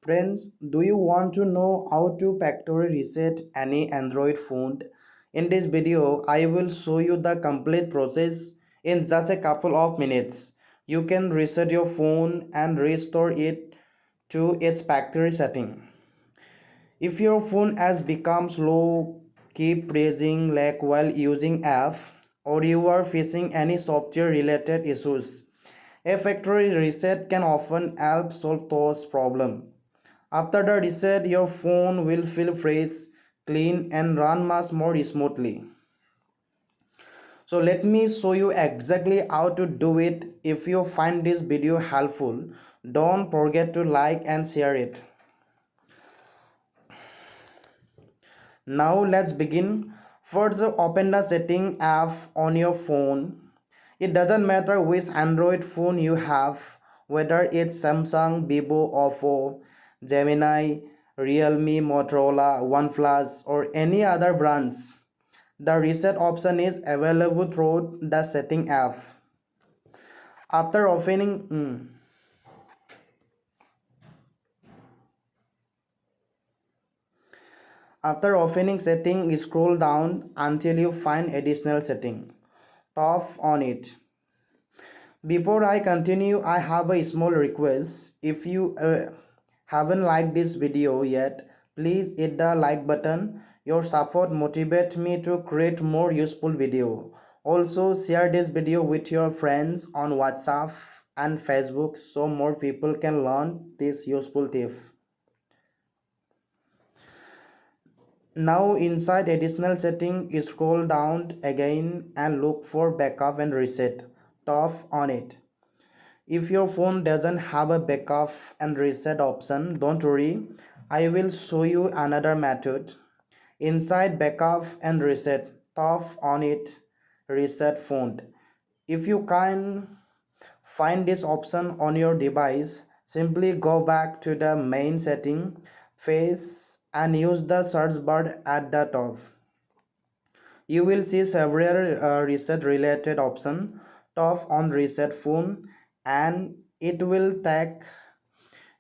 Friends, do you want to know how to factory reset any Android phone? In this video, I will show you the complete process in just a couple of minutes. You can reset your phone and restore it to its factory setting. If your phone has become slow, keep pressing like while using app, or you are facing any software related issues, a factory reset can often help solve those problems. After the reset, your phone will feel fresh, clean, and run much more smoothly. So let me show you exactly how to do it. If you find this video helpful, don't forget to like and share it. Now let's begin. First, open the setting app on your phone. It doesn't matter which Android phone you have, whether it's Samsung, Vivo, Oppo, Gemini, Realme, Motorola, OnePlus, or any other brands. The reset option is available through the setting app. After opening, After opening setting, scroll down until you find additional setting. Tap on it. Before I continue, I have a small request. If you haven't liked this video yet, please hit the like button. Your support motivates me to create more useful video. Also, share this video with your friends on WhatsApp and Facebook so more people can learn this useful tip. Now inside additional setting, scroll down again and look for backup and reset. Tap on it. If your phone doesn't have a backup and reset option, don't worry. I will show you another method. Inside backup and reset, tap on it, reset phone. If you can find this option on your device, simply go back to the main setting page and use the search bar at the top. You will see several reset related options. Tap on reset phone and it will take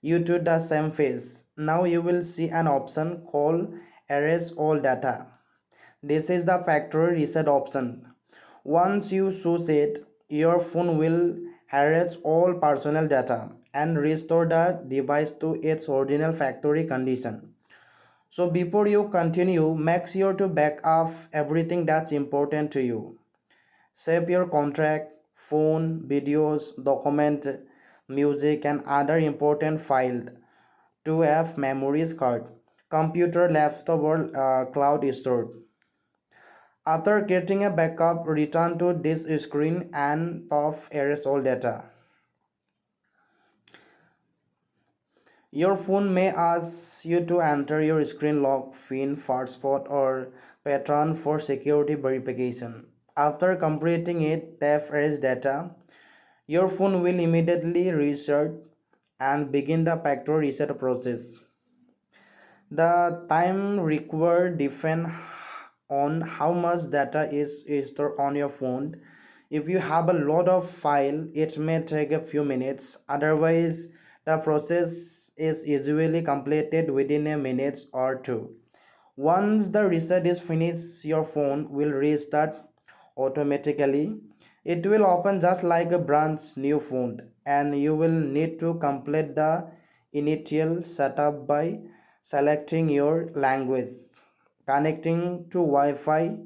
you to the same page. Now you will see an option called erase all data. This is the factory reset option. Once you choose it, your phone will erase all personal data and restore the device to its original factory condition. So before you continue, make sure to back up everything that's important to you. Save your contract, phone, videos, document, music and other important files to have memories card, computer, laptop or cloud stored. After creating a backup, return to this screen and erase all data. Your phone may ask you to enter your screen lock, PIN, passport, or pattern for security verification. After completing it, tap Erase Data. Your phone will immediately reset and begin the factory reset process. The time required depends on how much data is stored on your phone. If you have a lot of file, it may take a few minutes. Otherwise, the process is usually completed within a minute or two. Once the reset is finished, your phone will restart automatically. It will open just like a brand new phone, and you will need to complete the initial setup by selecting your language, connecting to Wi-Fi,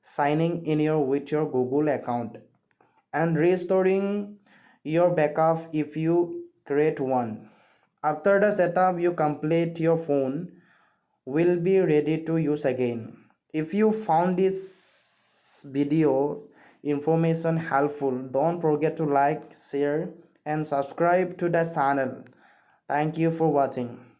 signing in with your Google account, and restoring your backup if you create one. After the setup you complete, your phone will be ready to use again. If you found this video information helpful, don't forget to like, share and subscribe to the channel. Thank you for watching.